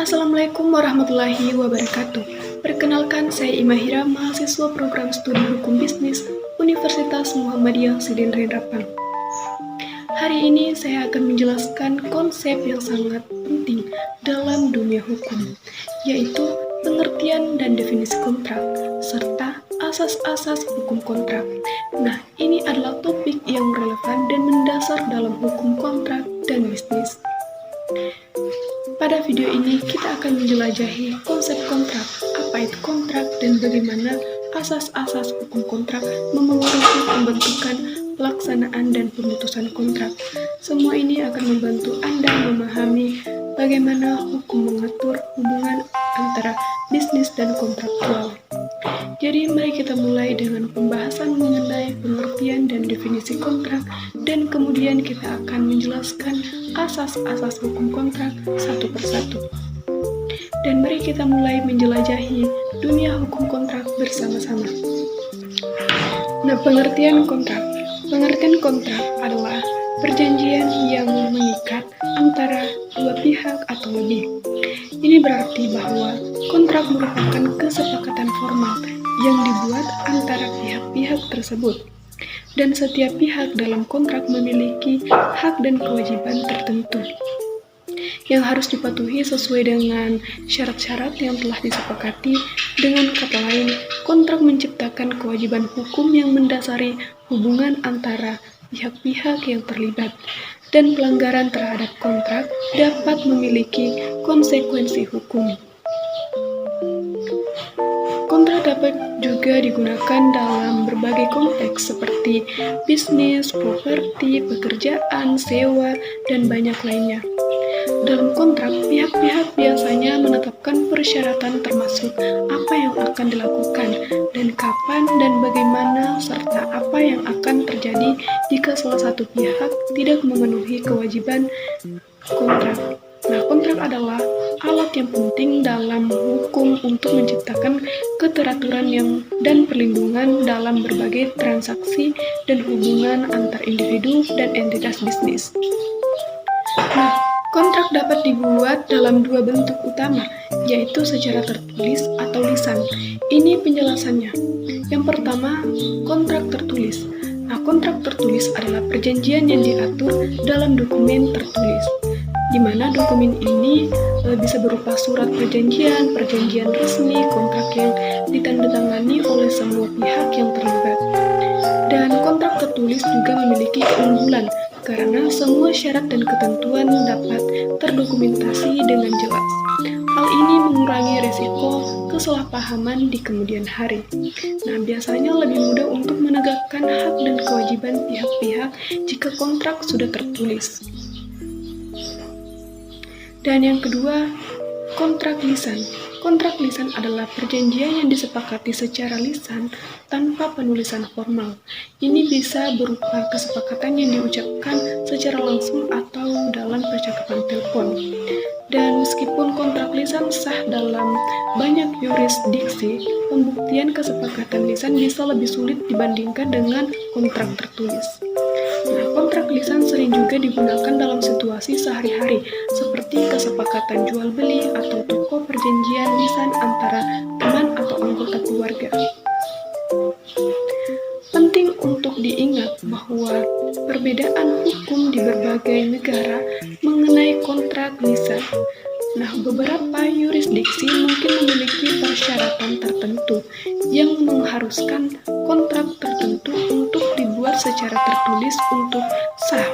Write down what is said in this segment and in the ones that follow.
Assalamualaikum warahmatullahi wabarakatuh. Perkenalkan, saya Imahira, mahasiswa program studi hukum bisnis Universitas Muhammadiyah Sidin Rendrapang. Hari ini saya akan menjelaskan konsep yang sangat penting dalam dunia hukum, yaitu pengertian dan definisi kontrak, serta asas-asas hukum kontrak. Nah, ini adalah topik yang relevan dan mendasar dalam hukum kontrak dan bisnis. Pada video ini kita akan menjelajahi konsep kontrak, apa itu kontrak, dan bagaimana asas-asas hukum kontrak memengaruhi pembentukan, pelaksanaan, dan pemutusan kontrak. Semua ini akan membantu Anda memahami bagaimana hukum mengatur hubungan antara bisnis dan kontraktual. Jadi mari kita mulai dengan pembahasan mengenai pengertian dan definisi kontrak, dan kemudian kita akan menjelaskan asas-asas hukum kontrak satu persatu. Dan mari kita mulai menjelajahi dunia hukum kontrak bersama-sama. Nah, pengertian kontrak. Pengertian kontrak adalah perjanjian yang mengikat antara dua pihak atau lebih. Ini berarti bahwa kontrak merupakan kesepakatan formal yang dibuat antara pihak-pihak tersebut. Dan setiap pihak dalam kontrak memiliki hak dan kewajiban tertentu yang harus dipatuhi sesuai dengan syarat-syarat yang telah disepakati. Dengan kata lain, kontrak menciptakan kewajiban hukum yang mendasari hubungan antara pihak-pihak yang terlibat, dan pelanggaran terhadap kontrak dapat memiliki konsekuensi hukum. Kontrak dapat juga digunakan dalam berbagai konteks seperti bisnis, properti, pekerjaan, sewa, dan banyak lainnya. Dalam kontrak, pihak-pihak biasanya menetapkan persyaratan termasuk apa yang akan dilakukan, dan kapan dan bagaimana, serta apa yang akan terjadi jika salah satu pihak tidak memenuhi kewajiban kontrak. Nah, kontrak adalah alat yang penting dalam hukum untuk menciptakan keteraturan dan perlindungan dalam berbagai transaksi dan hubungan antar individu dan entitas bisnis. Nah, kontrak dapat dibuat dalam dua bentuk utama, yaitu secara tertulis atau lisan. Ini penjelasannya. Yang pertama, kontrak tertulis. Nah, kontrak tertulis adalah perjanjian yang diatur dalam dokumen tertulis, di mana dokumen ini bisa berupa surat perjanjian, perjanjian resmi, kontrak yang ditandatangani oleh semua pihak yang terlibat. Dan kontrak tertulis juga memiliki keunggulan karena semua syarat dan ketentuan dapat terdokumentasi dengan jelas. Hal ini mengurangi risiko kesalahpahaman di kemudian hari. Nah, biasanya lebih mudah untuk menegakkan hak dan kewajiban pihak-pihak jika kontrak sudah tertulis. Dan yang kedua, kontrak lisan. Kontrak lisan adalah perjanjian yang disepakati secara lisan tanpa penulisan formal. Ini bisa berupa kesepakatan yang diucapkan secara langsung atau dalam percakapan telepon. Dan meskipun kontrak lisan sah dalam banyak yurisdiksi, pembuktian kesepakatan lisan bisa lebih sulit dibandingkan dengan kontrak tertulis. Nah, kontrak lisan sering juga digunakan dalam situasi sehari-hari, seperti kesepakatan jual beli atau toko perjanjian lisan antara teman atau anggota keluarga. Penting untuk diingat bahwa perbedaan hukum di berbagai negara mengenai kontrak lisan. Nah, beberapa yurisdiksi mungkin memiliki persyaratan tertentu yang mengharuskan kontrak tertentu untuk dibuat secara tertulis untuk sah.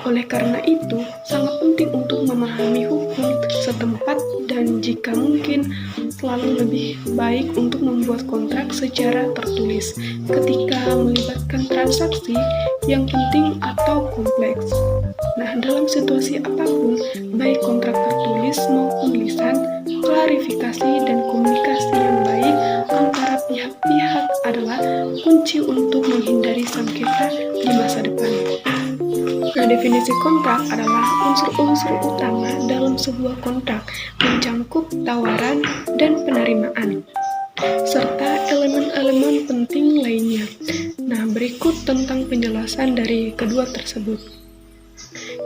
Oleh karena itu, sangat penting untuk memahami hukum setempat, dan jika mungkin selalu lebih baik untuk membuat kontrak secara tertulis ketika melibatkan transaksi yang penting atau kompleks. Nah, dalam situasi apapun, baik kontrak tertulis maupun lisan, klarifikasi dan komunikasi yang baik antara pihak-pihak adalah kunci untuk menghindari sengketa di masa depan. Nah, definisi kontrak adalah unsur-unsur utama dalam sebuah kontrak, mencangkup tawaran dan penerimaan, serta elemen-elemen penting lainnya. Nah, berikut tentang penjelasan dari kedua tersebut.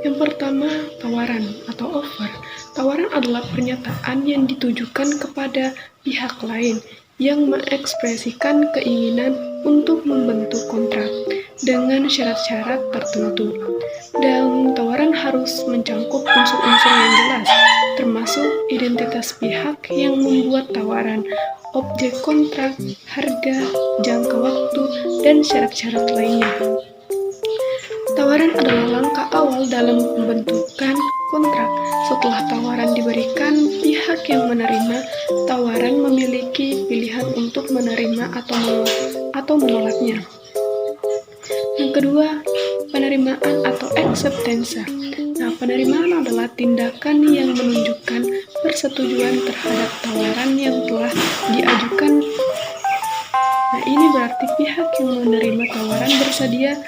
Yang pertama, tawaran atau offer. Tawaran adalah pernyataan yang ditujukan kepada pihak lain yang mengekspresikan keinginan untuk membentuk kontrak dengan syarat-syarat tertentu. Dan tawaran harus mencakup unsur-unsur yang jelas, termasuk identitas pihak yang membuat tawaran, objek kontrak, harga, jangka waktu, dan syarat-syarat lainnya. Tawaran adalah langkah awal dalam pembentukan kontrak. Setelah tawaran diberikan, pihak yang menerima tawaran memiliki pilihan untuk menerima atau menolaknya. Yang kedua, penerimaan atau acceptance. Nah, penerimaan adalah tindakan yang menunjukkan persetujuan terhadap tawaran yang telah diajukan. Nah, ini berarti pihak yang menerima tawaran bersedia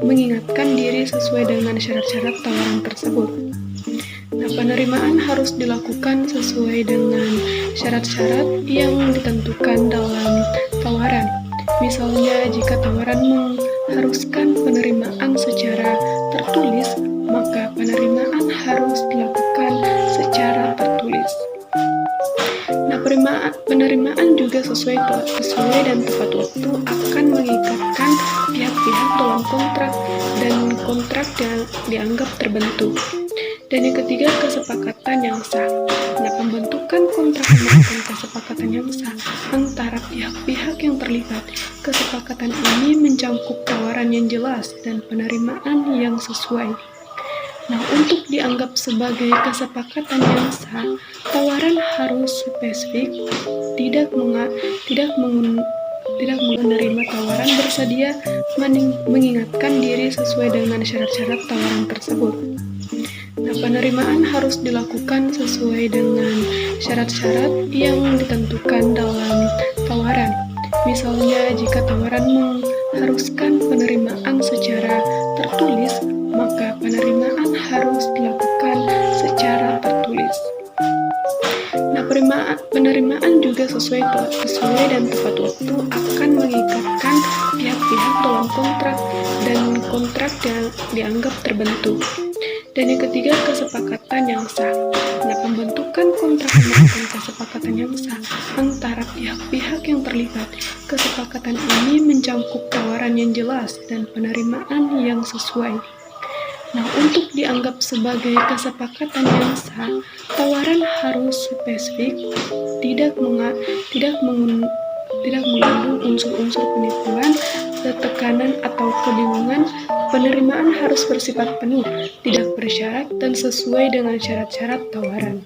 mengingatkan diri sesuai dengan syarat-syarat tawaran tersebut. Nah, penerimaan harus dilakukan sesuai dengan syarat-syarat yang ditentukan dalam tawaran. Misalnya, jika tawaran mengharuskan penerimaan secara tertulis, maka penerimaan harus dilakukan secara tertulis. Nah, penerimaan juga sesuai dan tepat waktu akan mengikatkan pihak-pihak dalam kontrak dan kontrak yang dianggap terbentuk. Dan yang ketiga, kesepakatan yang sah. Nah, pembentukan kontrak merupakan kesepakatan yang sah antara pihak-pihak yang terlibat. Kesepakatan ini mencakup tawaran yang jelas dan penerimaan yang sesuai. Nah, untuk dianggap sebagai kesepakatan yang sah, tawaran harus spesifik, tidak menerima tawaran bersedia mengingatkan diri sesuai dengan syarat-syarat tawaran tersebut. Nah, penerimaan harus dilakukan sesuai dengan syarat-syarat yang ditentukan dalam tawaran. Misalnya, jika tawaran mengharuskan penerimaan secara tertulis, maka penerimaan harus dilakukan secara tertulis. Nah, penerimaan juga sesuai dan tepat waktu akan mengikatkan pihak-pihak dalam kontrak dan kontrak yang dianggap terbentuk. Dan yang ketiga, kesepakatan yang sah. Nah, pembentukan kontrak merupakan kesepakatan yang sah antara pihak-pihak yang terlibat. Kesepakatan ini mencakup tawaran yang jelas dan penerimaan yang sesuai. Nah, untuk dianggap sebagai kesepakatan yang sah, tawaran harus spesifik, tidak mengandung unsur-unsur penipuan, tekanan atau kebingungan. Penerimaan harus bersifat penuh, tidak bersyarat, dan sesuai dengan syarat-syarat tawaran.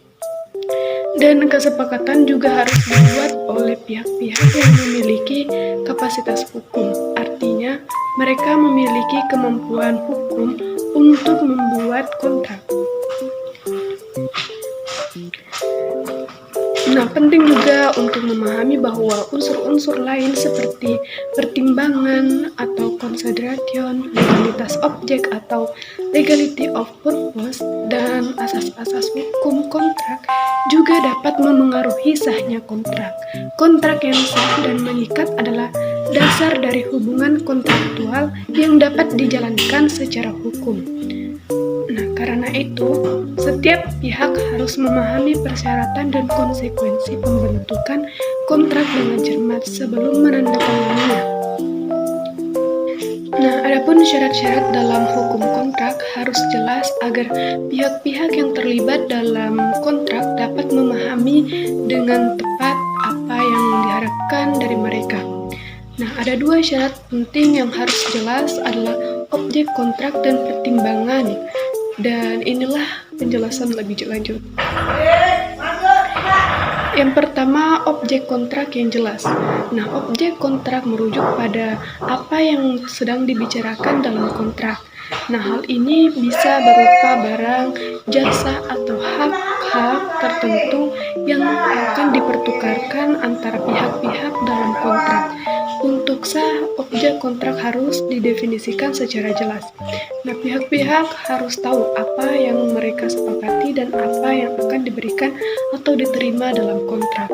Dan kesepakatan juga harus dibuat oleh pihak-pihak yang memiliki kapasitas hukum. Artinya, mereka memiliki kemampuan hukum untuk membuat kontrak. Nah, penting juga untuk memahami bahwa unsur-unsur lain seperti pertimbangan atau consideration, legalitas objek atau legality of purpose, dan asas-asas hukum kontrak juga dapat memengaruhi sahnya kontrak. Kontrak yang sah dan mengikat adalah dasar dari hubungan kontraktual yang dapat dijalankan secara hukum. Nah, karena itu, setiap pihak harus memahami persyaratan dan konsekuensi pembentukan kontrak dengan cermat sebelum menandatanganinya. Nah, adapun syarat-syarat dalam hukum kontrak harus jelas agar pihak-pihak yang terlibat dalam kontrak dapat memahami dengan tepat apa yang diharapkan dari mereka. Nah, ada dua syarat penting yang harus jelas adalah objek kontrak dan pertimbangan. Dan inilah penjelasan lebih lanjut. Yang pertama, objek kontrak yang jelas. Nah, objek kontrak merujuk pada apa yang sedang dibicarakan dalam kontrak. Nah, hal ini bisa berupa barang, jasa, atau hak-hak tertentu yang akan dipertukarkan antara pihak-pihak dalam kontrak. Untuk sah, objek kontrak harus didefinisikan secara jelas. Nah, pihak-pihak harus tahu apa yang mereka sepakati dan apa yang akan diberikan atau diterima dalam kontrak.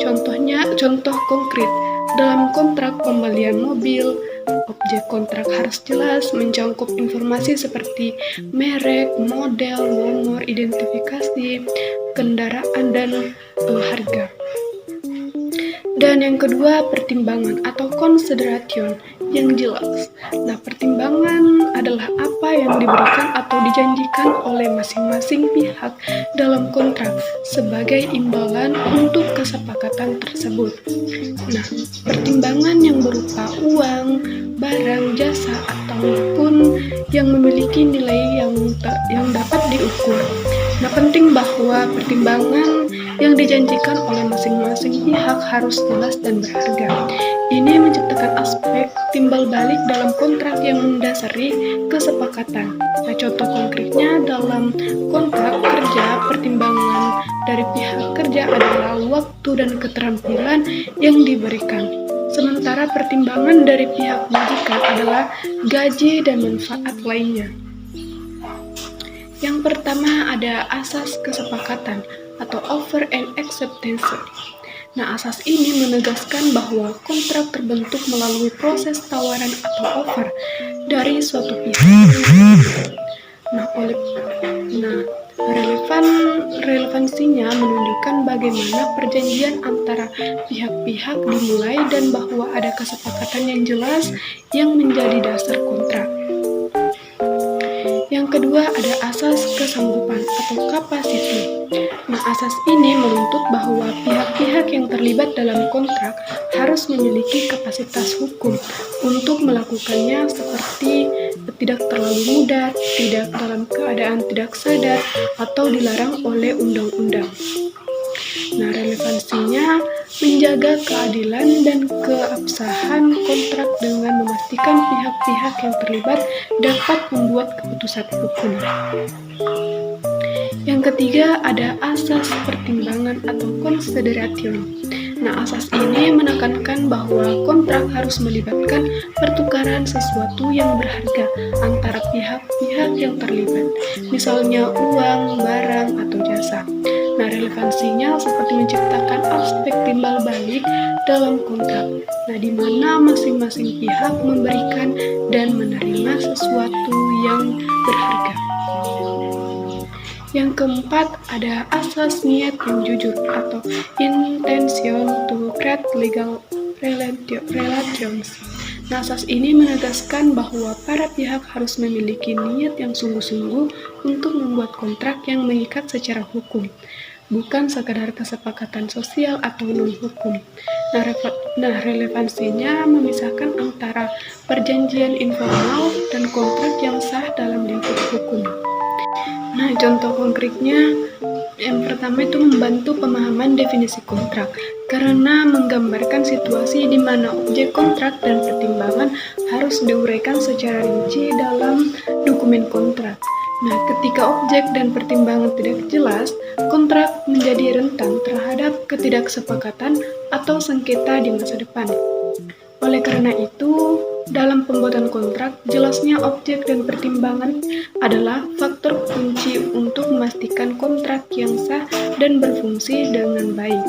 Contoh konkret, dalam kontrak pembelian mobil, Objek kontrak harus jelas, mencakup informasi seperti merek, model, nomor identifikasi, kendaraan, dan harga. Dan yang kedua, pertimbangan atau consideration yang jelas. Nah, pertimbangan adalah apa yang diberikan atau dijanjikan oleh masing-masing pihak dalam kontrak sebagai imbalan untuk kesepakatan tersebut. Nah, pertimbangan yang berupa uang, barang, jasa, ataupun yang memiliki nilai yang dapat diukur. Nah, penting bahwa pertimbangan yang dijanjikan oleh masing-masing pihak harus jelas dan berharga. Ini menciptakan aspek timbal balik dalam kontrak yang mendasari kesepakatan. Nah, contoh konkretnya dalam kontrak kerja, pertimbangan dari pihak kerja adalah waktu dan keterampilan yang diberikan. Sementara pertimbangan dari pihak majikan adalah gaji dan manfaat lainnya. Yang pertama ada asas kesepakatan atau offer and acceptance. Nah, asas ini menegaskan bahwa kontrak terbentuk melalui proses tawaran atau offer dari suatu pihak. Relevansinya menunjukkan bagaimana perjanjian antara pihak-pihak dimulai dan bahwa ada kesepakatan yang jelas yang menjadi dasar kontrak. Yang kedua ada asas kesanggupan atau capacity. Nah, asas ini menuntut bahwa pihak-pihak yang terlibat dalam kontrak harus memiliki kapasitas hukum untuk melakukannya, seperti tidak terlalu mudah, tidak dalam keadaan tidak sadar, atau dilarang oleh undang-undang. Nah, relevansinya menjaga keadilan dan keabsahan kontrak dengan memastikan pihak-pihak yang terlibat dapat membuat keputusan hukum. Yang ketiga ada asas pertimbangan atau consideration. Nah, asas ini menekankan bahwa kontrak harus melibatkan pertukaran sesuatu yang berharga antara pihak-pihak yang terlibat, misalnya uang, barang, atau jasa. Nah, relevansinya seperti menciptakan aspek timbal balik dalam kontrak, di mana masing-masing pihak memberikan dan menerima sesuatu yang berharga. Yang keempat ada asas niat yang jujur atau intention to create legal relations. Nah, asas ini menegaskan bahwa para pihak harus memiliki niat yang sungguh-sungguh untuk membuat kontrak yang mengikat secara hukum, bukan sekadar kesepakatan sosial atau non-hukum. Nah, relevansinya memisahkan antara perjanjian informal dan kontrak yang sah dalam lingkup hukum. Nah, contoh konkretnya yang pertama itu membantu pemahaman definisi kontrak karena menggambarkan situasi di mana objek kontrak dan pertimbangan harus diuraikan secara rinci dalam dokumen kontrak. Nah, ketika objek dan pertimbangan tidak jelas, kontrak menjadi rentan terhadap ketidaksepakatan atau sengketa di masa depan. Oleh karena itu, dalam pembuatan kontrak, jelasnya objek dan pertimbangan adalah faktor kunci untuk memastikan kontrak yang sah dan berfungsi dengan baik.